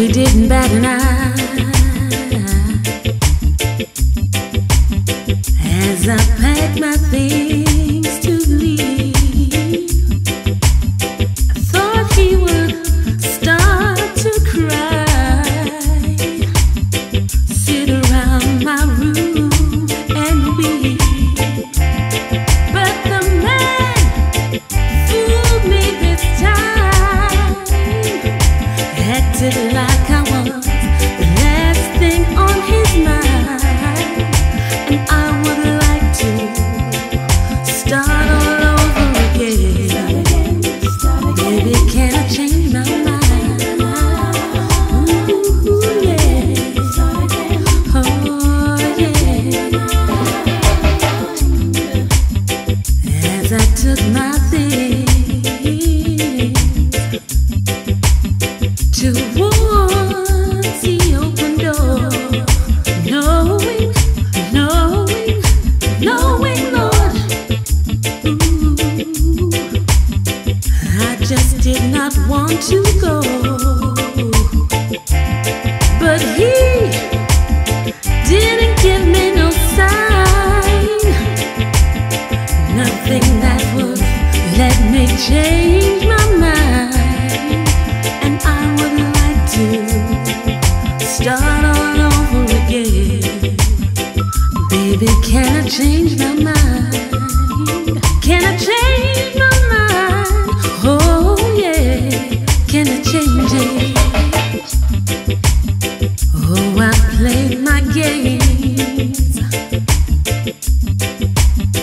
we didn't bat an eye. As I packed my things to leave, I thought he would start to cry, sit around my room and weep. But the man fooled me this time, acted like I was the last thing on his mind, and I would like to start all over again. Baby, can I change my mind? Ooh, yeah. Oh, yeah. As I took my things towards the open door, knowing, Lord, ooh, I just did not want to go. But he didn't give me no sign, nothing that would let me change my mind. And I would like to start all over again. Baby, can I change my mind? Can I change my mind? Oh yeah, can I change it? Oh, I played my games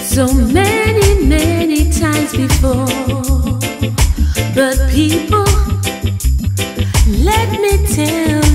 so many times before, but people, let me tell